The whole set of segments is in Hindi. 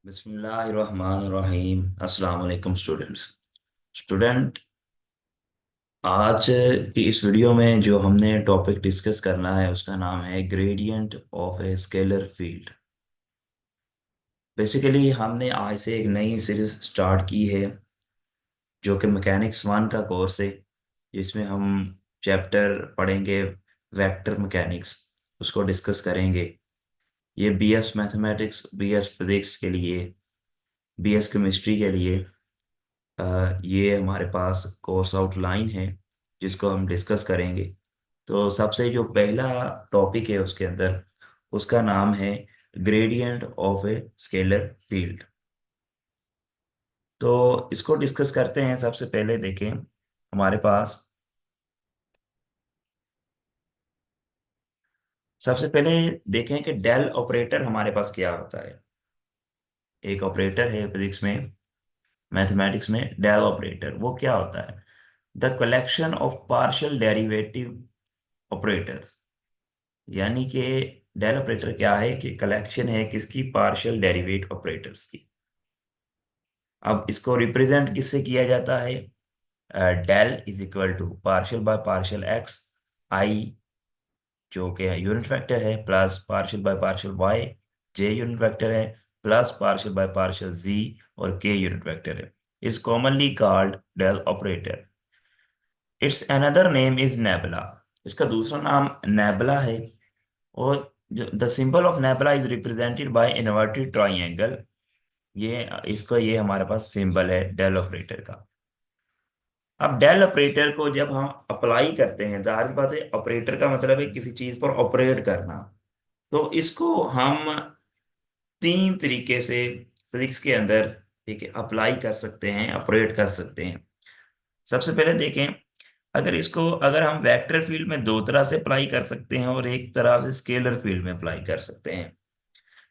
बिस्मिल्लाहिर्रहमानिर्रहीम। अस्सलाम वालेकुम स्टूडेंट। आज की इस वीडियो में जो हमने टॉपिक डिस्कस करना है उसका नाम है gradient of a scalar field. Basically हमने आज से एक नई सीरीज स्टार्ट की है जो कि मैकेनिक्स वन का कोर्स है, जिसमें हम चैप्टर पढ़ेंगे वेक्टर मैकेनिक्स, उसको डिस्कस करेंगे। ये बीएस मैथमेटिक्स, बीएस फिजिक्स के लिए, बीएस केमिस्ट्री के लिए ये हमारे पास कोर्स आउटलाइन है जिसको हम डिस्कस करेंगे। तो सबसे जो पहला टॉपिक है उसके अंदर, उसका नाम है gradient of a scalar field. तो इसको डिस्कस करते हैं। सबसे पहले देखें हमारे पास, सबसे पहले देखें कि डेल ऑपरेटर हमारे पास क्या होता है। एक ऑपरेटर है फिजिक्स में, मैथमेटिक्स में, डेल ऑपरेटर। वो क्या होता है? The collection of partial derivative operators. यानी कि डेल ऑपरेटर क्या है कि कलेक्शन है किसकी? पार्शियल डेरिवेटिव ऑपरेटर्स की। अब इसको रिप्रेजेंट किससे किया जाता है? Del is equal to partial by partial x, i जो कि यूनिट वेक्टर है, plus partial by partial y, j unit vector है, plus partial by partial z और के यूनिट वेक्टर है। Is commonly called del operator. It's another name is nebula. इसका दूसरा नाम नेबुला है। और the symbol of nebula is represented by inverted triangle. ये हमारे पास सिंबल है डेल ऑपरेटर का। अब डेल ऑपरेटर को जब हम अप्लाई करते हैं, जाहिर बात है ऑपरेटर का मतलब है किसी चीज पर ऑपरेट करना। तो इसको हम तीन तरीके से फिजिक्स के अंदर, ठीक है, अप्लाई कर सकते हैं, ऑपरेट कर सकते हैं। सबसे पहले देखें, अगर हम वेक्टर फील्ड में दो तरह से अप्लाई कर सकते हैं और एक तरह से स्केलर फील्ड में अप्लाई कर सकते हैं।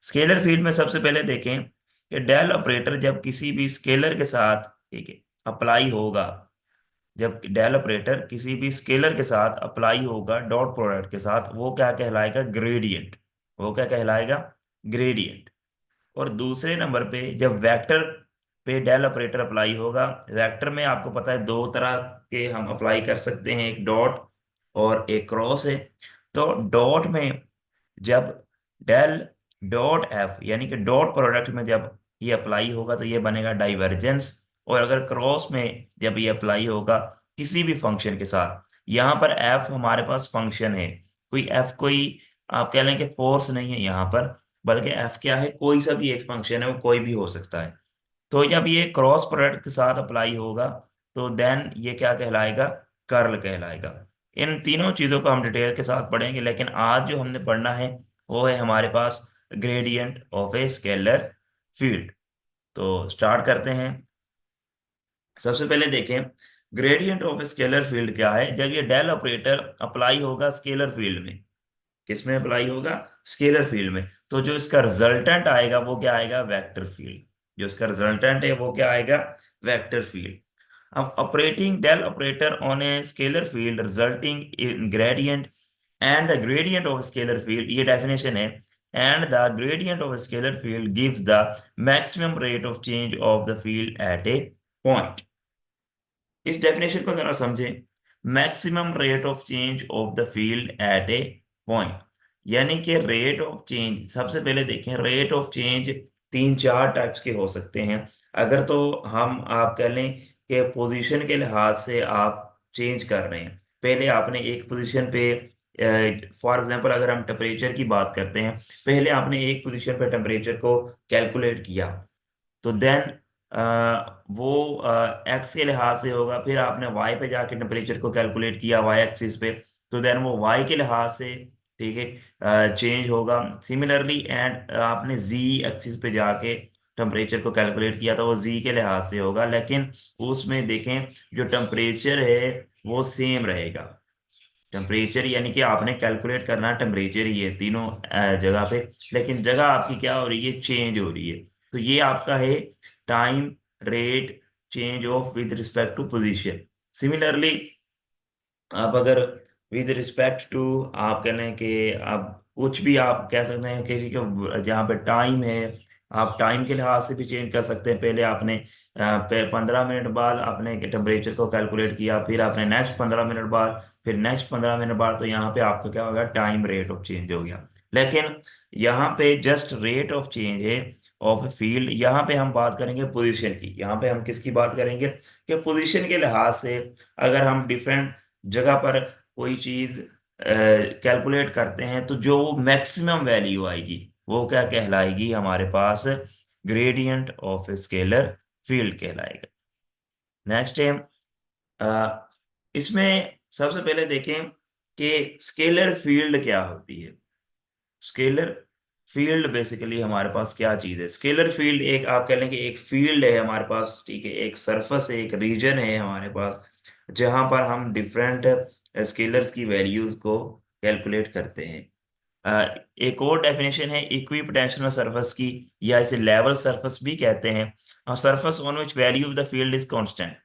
स्केलर फील्ड में सबसे पहले देखें कि डेल ऑपरेटर जब किसी भी स्केलर के साथ, ठीक है, अप्लाई होगा, जब डेल ऑपरेटर किसी भी स्केलर के साथ अप्लाई होगा डॉट प्रोडक्ट के साथ, वो क्या कहलाएगा? ग्रेडियंट। वो क्या कहलाएगा? ग्रेडियंट। और दूसरे नंबर पे जब वेक्टर पे डेल ऑपरेटर अप्लाई होगा, वेक्टर में आपको पता है दो तरह के हम अप्लाई कर सकते हैं, एक डॉट और एक क्रॉस है। तो डॉट में जब डेल डॉट एफ यानी कि डॉट प्रोडक्ट में जब ये अप्लाई होगा तो ये बनेगा डाइवर्जेंस। और अगर क्रॉस में जब ये अप्लाई होगा किसी भी फंक्शन के साथ, यहाँ पर एफ हमारे पास फंक्शन है, कोई आप कह लें कि फोर्स नहीं है यहाँ पर, बल्कि एफ क्या है? कोई सा भी एक फंक्शन है, वो कोई भी हो सकता है। तो जब ये क्रॉस प्रोडक्ट के साथ अप्लाई होगा तो देन ये क्या कहलाएगा? कर्ल कहलाएगा। इन तीनों चीजों को हम डिटेल के साथ पढ़ेंगे, लेकिन आज जो हमने पढ़ना है वो है हमारे पास gradient of a scalar field. तो स्टार्ट करते हैं। सबसे पहले देखें gradient of a scalar field क्या है। जब ये डेल ऑपरेटर अप्लाई होगा स्केलर फील्ड में, किसमें अप्लाई होगा? स्केलर फील्ड में। तो जो इसका रिजल्टेंट आएगा वो क्या आएगा? Vector field. जो इसका रिजल्टेंट है वो क्या आएगा? Vector field. अब operating del operator on a scalar field resulting in gradient and the gradient of scalar field, ये डेफिनेशन है। And the gradient of scalar field gives the maximum rate of change of the field at a point. इस डेफिनेशन को जरा समझें। Maximum rate of change of the field at a point, यानी कि रेट ऑफ चेंज। सबसे पहले देखें रेट ऑफ चेंज तीन चार टाइप्स के हो सकते हैं। अगर तो हम आप कह लें कि पोजीशन के लिहाज से आप चेंज कर रहे हैं, पहले आपने एक पोजीशन पे, फॉर एग्जांपल अगर हम टेम्परेचर की बात करते हैं, पहले आपने एक पोजीशन पे टेम्परेचर को कैलकुलेट किया, तो देन वो एक्स के लिहाज से होगा। फिर आपने वाई पे जाके टेम्परेचर को कैलकुलेट किया वाई एक्सिस पे, तो देन वो वाई के लिहाज से, ठीक है, चेंज होगा। सिमिलरली एंड आपने जी एक्सिस पे जाके टेम्परेचर को कैलकुलेट किया तो वो जी के लिहाज से होगा, लेकिन उसमें देखें जो टेम्परेचर है वो सेम रहेगा। टेम्परेचर यानी कि आपने कैलकुलेट करना टेम्परेचर ही है तीनों जगह पे, लेकिन जगह आपकी क्या हो रही है? चेंज हो रही है। तो ये आपका है time rate change of with respect to position. Similarly आप अगर विद रिस्पेक्ट टू, आप कह लें कि आप कुछ भी आप कह सकते हैं किसी के जहाँ पे टाइम है आप टाइम के लिहाज से भी चेंज कर सकते हैं। पहले आपने 15 मिनट बाद आपने टेम्परेचर को कैलकुलेट किया, फिर आपने नेक्स्ट 15 मिनट बाद, फिर नेक्स्ट 15 मिनट बाद, तो यहाँ पे आपका क्या होगा, टाइम रेट ऑफ चेंज हो गया। लेकिन यहाँ पे जस्ट रेट ऑफ चेंज है ऑफ फील्ड। यहाँ पे हम बात करेंगे पोजीशन की। यहाँ पे हम किसकी बात करेंगे कि पोजीशन के लिहाज से अगर हम डिफरेंट जगह पर कोई चीज कैलकुलेट करते हैं, तो जो मैक्सिमम वैल्यू आएगी वो क्या कहलाएगी हमारे पास, ग्रेडियंट ऑफ स्केलर फील्ड कहलाएगा। नेक्स्ट है इसमें सबसे पहले देखें कि स्केलर फील्ड क्या होती है। स्केलर फील्ड बेसिकली हमारे पास क्या चीज है। स्केलर फील्ड एक आप कह लें कि एक फील्ड है हमारे पास, ठीक है, एक सरफेस है, एक रीजन है हमारे पास, जहां पर हम डिफरेंट स्केलर्स की वैल्यूज को कैलकुलेट करते हैं। एक और डेफिनेशन है इक्विपोटेंशियल सरफेस की, या इसे लेवल सरफेस भी कहते हैं। और surface on which value of the field is constant,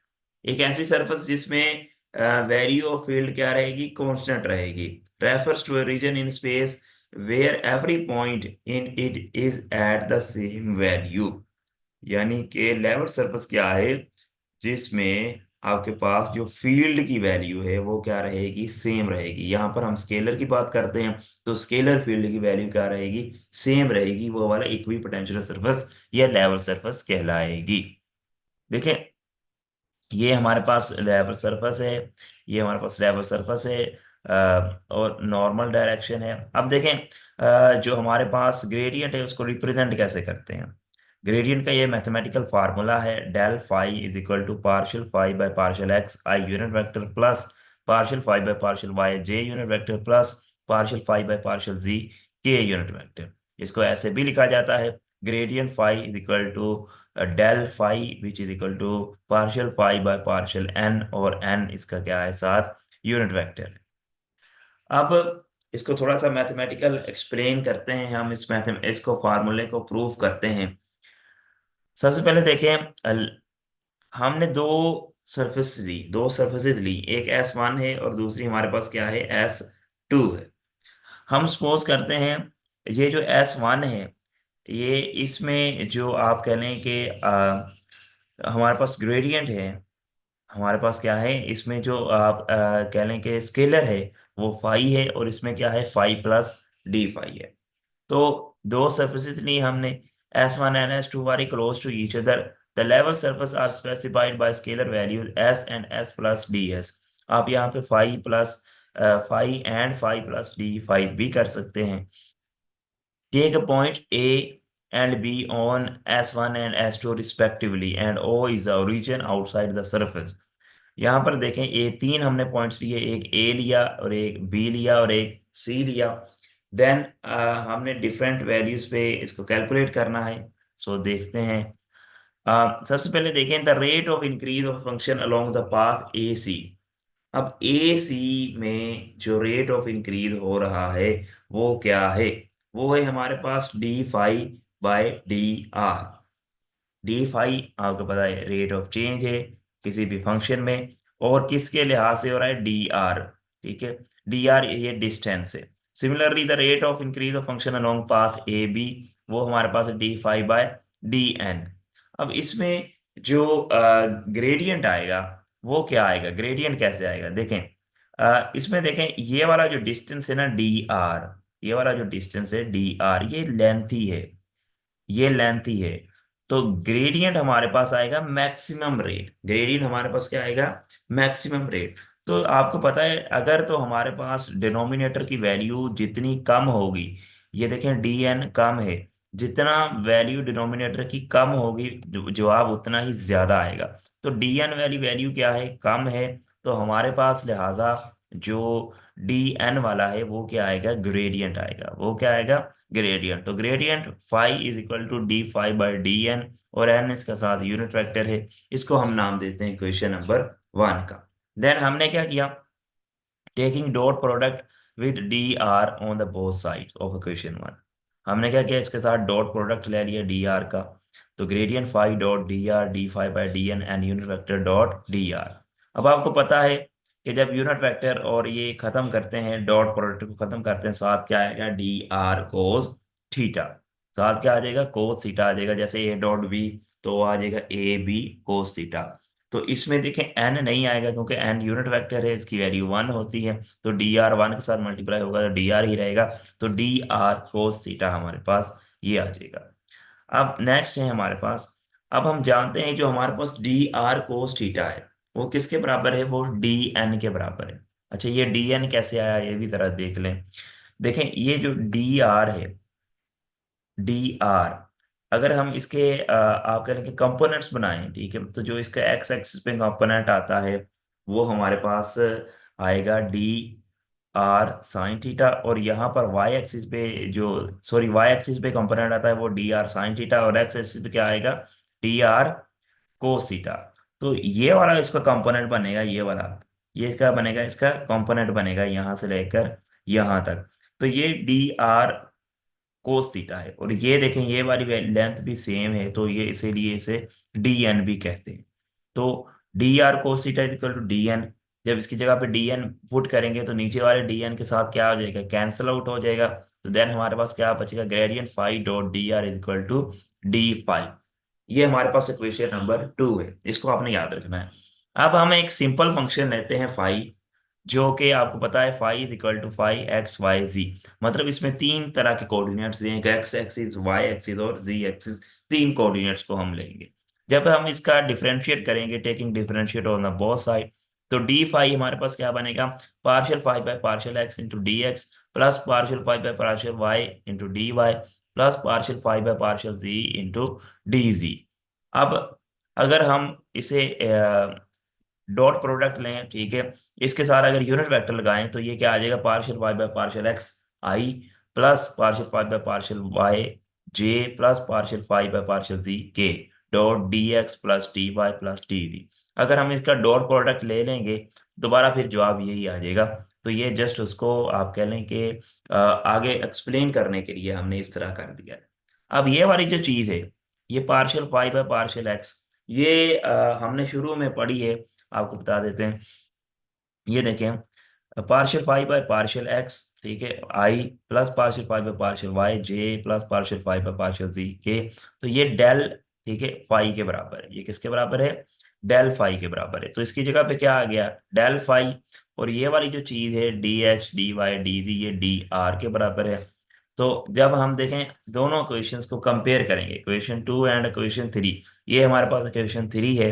एक ऐसी सरफेस जिसमें वैल्यू ऑफ फील्ड क्या रहेगी, कांस्टेंट रहेगी। Refers to a region in space where every point in it is at the same value. यानी कि लेवल सरफेस क्या है, जिसमें आपके पास जो फील्ड की वैल्यू है वो क्या रहेगी, सेम रहेगी। यहाँ पर हम स्केलर की बात करते हैं, तो स्केलर फील्ड की वैल्यू क्या रहेगी, सेम रहेगी। वो वाला इक्वी पोटेंशियल सरफेस या लेवल सरफेस कहलाएगी। देखें, ये हमारे पास लेवल सरफेस है, ये हमारे पास लेवल सरफेस है, और नॉर्मल डायरेक्शन है। अब देखें जो हमारे पास ग्रेडियंट है उसको रिप्रेजेंट कैसे करते हैं। ग्रेडियंट का ये मैथमेटिकल फार्मूला है, del phi is equal to partial phi by partial x i unit vector plus partial phi by partial y j unit vector plus partial phi by partial z k unit vector. इसको ऐसे भी लिखा जाता है, gradient phi is equal to del phi which is equal to partial phi by partial n, और एन इसका क्या है, साथ यूनिट वेक्टर है। अब इसको थोड़ा सा मैथमेटिकल एक्सप्लेन करते हैं हम, इसको फार्मूले को प्रूव करते हैं। सबसे पहले देखें, हमने दो सरफेसेस ली, एक S1 है और दूसरी हमारे पास क्या है, S2 है। हम सपोज करते हैं ये जो S1 है, ये इसमें जो आप कह लें कि हमारे पास ग्रेडियंट है, हमारे पास क्या है इसमें जो आप कह लें कि स्केलर है, वो फाई है, और इसमें क्या है, फाई प्लस डी फाई है। तो दो surfaces ली हमने, S1 and S2 are close to each other. The level surface are specified by scalar values S and S plus ds. आप यहाँ पे phi and phi plus d phi भी कर सकते हैं। Take a point A and B on S1 and S2 respectively and O is the origin outside the surface. यहाँ पर देखें, ए तीन हमने पॉइंट्स लिए, एक ए लिया और एक बी लिया और एक सी लिया। देन हमने डिफरेंट वैल्यूज पे इसको कैलकुलेट करना है। सो देखते हैं। सबसे पहले देखें the rate of increase of function along the path A C. अब ए सी में जो रेट ऑफ इंक्रीज हो रहा है वो क्या है, वो है हमारे पास d phi by d r. D phi आपको पता है रेट ऑफ चेंज है किसी भी फंक्शन में, और किसके लिहाज से हो रहा है, डी आर। ठीक है, डी आर ये डिस्टेंस है। Similarly the rate of increase of function along path A B, वो हमारे पास d phi by d n. अब इसमें जो ग्रेडियंट आएगा वो क्या आएगा, ग्रेडियंट कैसे आएगा, देखें इसमें देखें ये वाला जो डिस्टेंस है ना डी आर, ये वाला जो डिस्टेंस है डी आर, ये लेंथी है, ये लेंथ ही है। तो ग्रेडियंट हमारे पास आएगा मैक्सिमम रेट, ग्रेडियंट हमारे पास क्या आएगा, मैक्सिमम रेट। तो आपको पता है अगर तो हमारे पास डिनोमिनेटर की वैल्यू जितनी कम होगी, ये देखें डी एन कम है, जितना वैल्यू डिनोमिनेटर की कम होगी जवाब उतना ही ज्यादा आएगा। तो डी एन वैल्यू वैल्यू क्या है, कम है, तो हमारे पास लिहाजा जो डी एन वाला है वो क्या आएगा, ग्रेडियंट आएगा, वो क्या आएगा, ग्रेडियंट। तो gradient phi is equal to d phi by d n, और एन इसका साथ यूनिट वेक्टर है। इसको हम नाम देते हैं क्वेश्चन नंबर 1 का। देन हमने क्या किया, taking dot product with D R on the both sides of equation 1। हमने क्या किया, इसके साथ डॉट प्रोडक्ट ले लिया डी आर का। तो gradient phi dot d r d phi by d n and unit vector dot d r. अब आपको पता है कि जब यूनिट वेक्टर और ये खत्म करते हैं, डॉट प्रोडक्ट को खत्म करते हैं, साथ क्या आएगा, डी आर कोस थीटा। साथ क्या आ जाएगा, कोस थीटा आ जाएगा, जैसे ए डॉट बी, तो वो आ जाएगा ए बी कोस थीटा। तो इसमें देखें एन नहीं आएगा, क्योंकि एन यूनिट वेक्टर है, इसकी वैल्यू वन होती है, तो डी आर वन के साथ मल्टीप्लाई होगा तो डी आर ही रहेगा। तो डी आर कोस थीटा हमारे पास ये आ जाएगा। अब नेक्स्ट है हमारे पास, अब हम जानते हैं जो हमारे पास डी आर कोस थीटा है वो किसके बराबर है, वो डी एन के बराबर है। अच्छा, ये डी एन कैसे आया ये भी जरा देख लें। देखें ये जो डी आर है, डी आर, अगर हम इसके आप कह रहे हैं कि कंपोनेंट्स बनाएं, ठीक है, तो जो इसका एक्स एक्सिस पे कंपोनेंट आता है वो हमारे पास आएगा डी आर साइन थीटा, और यहाँ पर वाई एक्सिस पे जो, सॉरी, वाई एक्सिस पे कंपोनेंट आता है वो डी आर साइन थीटा, और एक्स एक्सिस पे क्या आएगा, डी आर कोस थीटा। तो ये वाला इसका कंपोनेंट बनेगा, ये वाला, ये इसका बनेगा, इसका कंपोनेंट बनेगा यहाँ से लेकर यहाँ तक। तो ये डी आर कोस थीटा है, और ये देखें ये वाली लेंथ भी सेम है, तो ये इसीलिए इसे डी एन भी कहते हैं। तो d r cos theta is equal to d n. जब इसकी जगह पे डी एन पुट करेंगे तो नीचे वाले डी एन के साथ क्या आ जाएगा, कैंसल आउट हो जाएगा। तो देन हमारे पास क्या बचेगा, gradient phi dot d r is equal to d phi. ये हमारे पास इक्वेशन नंबर 2 है, इसको आपने याद रखना है। अब हम एक सिंपल फंक्शन लेते हैं फाई, जो कि आपको पता है phi is equal to phi x y z. मतलब इसमें तीन तरह के कोऑर्डिनेट्स दिए हैं, एक्स एक्सिस, वाई एक्सिस और जी एक्सिस, तीन कोऑर्डिनेट्स को हम लेंगे। जब हम इसका डिफरेंशिएट करेंगे, taking differentiate on the both side, तो डी फाई हमारे पास क्या बनेगा, partial phi by partial x into d x, plus partial phi by partial y into d y, plus partial phi by partial z into d z. अब अगर हम इसे डॉट प्रोडक्ट लें, ठीक है, इसके साथ अगर यूनिट वेक्टर लगाएं तो ये क्या आ जाएगा, partial y by partial x i, plus partial phi by partial y j, plus partial phi by partial z k, dot d x plus d y plus d z. अगर हम इसका डॉट प्रोडक्ट ले लेंगे दोबारा फिर जवाब यही आ जाएगा। तो ये जस्ट उसको आप कह लें कि आगे एक्सप्लेन करने के लिए हमने इस तरह कर दिया है। अब ये वाली जो चीज़ है, ये partial phi by partial x, ये हमने शुरू में पढ़ी है, आपको बता देते हैं। ये देखें, partial phi by partial x, ठीक है, i, plus partial phi by partial y j, plus partial phi by partial z k. तो ये डेल, ठीक है, फाई के बराबर है। ये किसके बराबर है, डेल फाई के बराबर है। तो इसकी जगह पे क्या आ गया, डेल फाई। और ये वाली जो चीज है d h d y d z, ये डी आर के बराबर है। तो जब हम देखें दोनों इक्वेशंस को कंपेयर करेंगे, इक्वेशन 2 एंड इक्वेशन 3, ये हमारे पास इक्वेशन 3 है,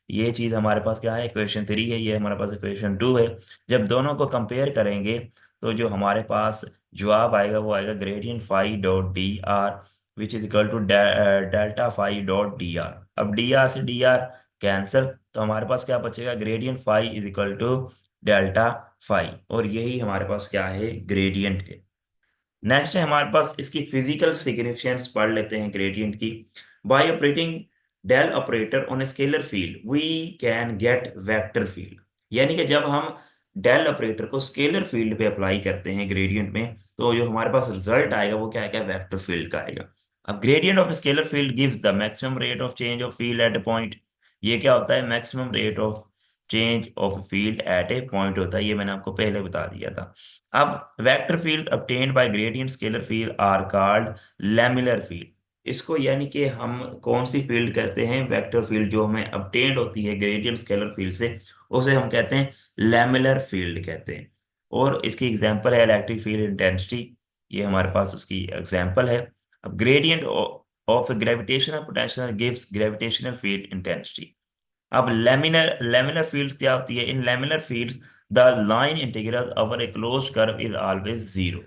ये चीज हमारे पास क्या है, इक्वेशन 3 है, ये हमारे पास इक्वेशन 2 है। जब दोनों को कंपेयर करेंगे तो जो हमारे पास जवाब आएगा वो आएगा gradient phi dot d r which is equal to delta phi dot d r. अब डी आर से डी आर कैंसिल, तो हमारे पास क्या बचेगा, gradient phi is equal to delta phi, और यही हमारे पास क्या है, ग्रेडियंट है। नेक्स्ट है हमारे पास इसकी फिजिकल सिग्निफिकेंस पढ़ लेते हैं ग्रेडियंट की। By operating del operator on scalar field we can get vector field. यानी कि जब हम डेल ऑपरेटर को स्केलर फील्ड पे अप्लाई करते हैं ग्रेडियंट में, तो जो हमारे पास रिजल्ट आएगा वो क्या आएगा, वेक्टर फील्ड का आएगा। अब gradient of scalar field gives the maximum rate of change of field at a point. ये क्या होता है, maximum rate of change of field at a point होता है, ये मैंने आपको पहले बता दिया था। अब vector field obtained by gradient scalar field are called lamellar field. इसको यानी कि हम कौन सी फील्ड कहते हैं, वेक्टर फील्ड जो हमें obtained होती है ग्रेडियंट स्केलर फील्ड से, उसे हम कहते हैं लैमिलर फील्ड कहते हैं। और इसकी एग्जांपल है इलेक्ट्रिक फील्ड इंटेंसिटी, ये हमारे पास उसकी एग्जांपल है। अब gradient of gravitational potential gives gravitational field intensity. अब लेमिनर लेमिनर फील्ड्स क्या होती है, in laminar fields the line integral over a closed curve is always zero.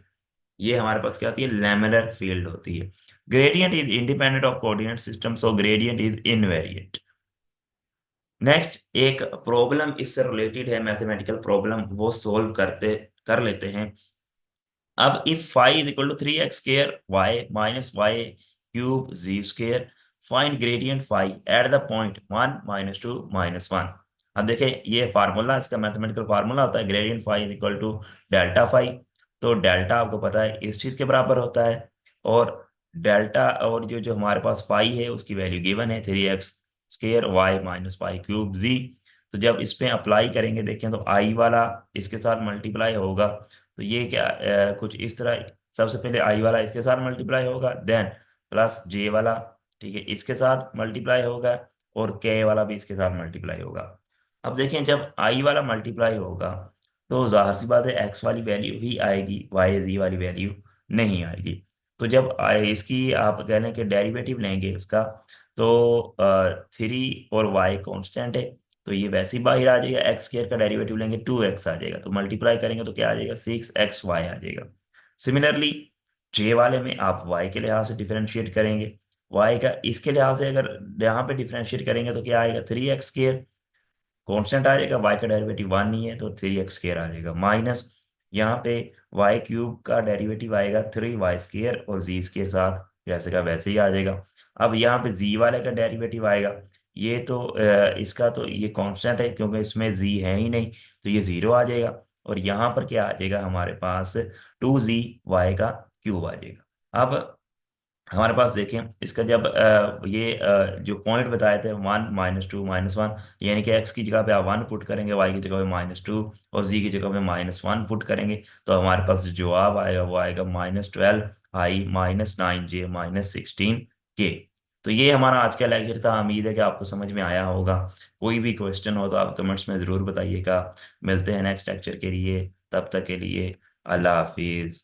ये हमारे पास क्या होती है, लेमिनर फील्ड होती है। Gradient is independent of coordinate system, so gradient is invariant. Next एक प्रॉब्लम इससे रिलेटेड है, मैथमेटिकल प्रॉब्लम, वो सोल्व करते कर लेते हैं। अब if phi is equal to 3x square y minus y cube z square, find gradient phi at the point 1 - 2 - 1। अब देखिए ये फार्मूला, इसका मैथमेटिकल फार्मूला होता है gradient phi is equal to delta phi. तो डेल्टा आपको पता है इस चीज के बराबर होता है, और डेल्टा और जो जो हमारे पास फाई है उसकी वैल्यू गिवन है 3x square y minus y cube z. तो जब इस पे अप्लाई करेंगे देखें तो आई वाला इसके साथ मल्टीप्लाई होगा, तो ये क्या कुछ इस तरह, सबसे पहले आई वाला इसके साथ मल्टीप्लाई होगा, देन प्लस जे वाला, ठीक है, इसके साथ मल्टीप्लाई होगा, और के वाला भी इसके साथ मल्टीप्लाई होगा। अब देखें, जब आई वाला मल्टीप्लाई होगा तो जाहिर सी बात है एक्स वाली वैल्यू ही आएगी, वाई जी वाली वैल्यू नहीं आएगी। तो जब इसकी आप कह लें कि डेरिवेटिव लेंगे इसका, तो 3 और वाई कांस्टेंट है, तो ये वैसे ही बाहर आ जाएगा। एक्स स्क्र का डेरिवेटिव लेंगे 2x आ जाएगा, तो मल्टीप्लाई करेंगे तो क्या आ जाएगा, 6xy आ जाएगा। सिमिलरली जे वाले में आप y के लिहाज से डिफरेंशिएट करेंगे, y का इसके लिहाज से अगर यहाँ पे डिफरेंशिएट करेंगे तो क्या आएगा, 3x स्क्र, कांस्टेंट आ जाएगा, y का डेरिवेटिव 1 नहीं है तो 3x स्क्र आ जाएगा, माइनस यहाँ पे वाई क्यूब का डेरिवेटिव आएगा 3y स्क्र, और जी स्क्र साथ जैसे का वैसे ही आ जाएगा। अब यहाँ पे जी वाले का डेरिवेटिव आएगा, ये तो इसका तो ये कांस्टेंट है क्योंकि इसमें जी है ही नहीं, तो ये जीरो आ जाएगा। और यहाँ पर क्या आ जाएगा हमारे पास, 2g y का क्यूब आ जाएगा। अब हमारे पास देखें इसका जब जो पॉइंट बताए थे 1 -2 -1, यानी कि x की जगह पे आप 1 पुट करेंगे, y की जगह पे -2, और z की जगह पे -1 पुट करेंगे, तो हमारे पास जो जवाब आएगा वो आएगा -12i -9j -16k। तो ये हमारा आज का लेक्चर था, उम्मीद है कि आपको समझ में आया होगा। कोई भी क्वेश्चन हो तो आप कमेंट्स में ज़रूर बताइएगा। मिलते हैं नेक्स्ट लेक्चर के लिए, तब तक के लिए अल्लाह हाफिज़।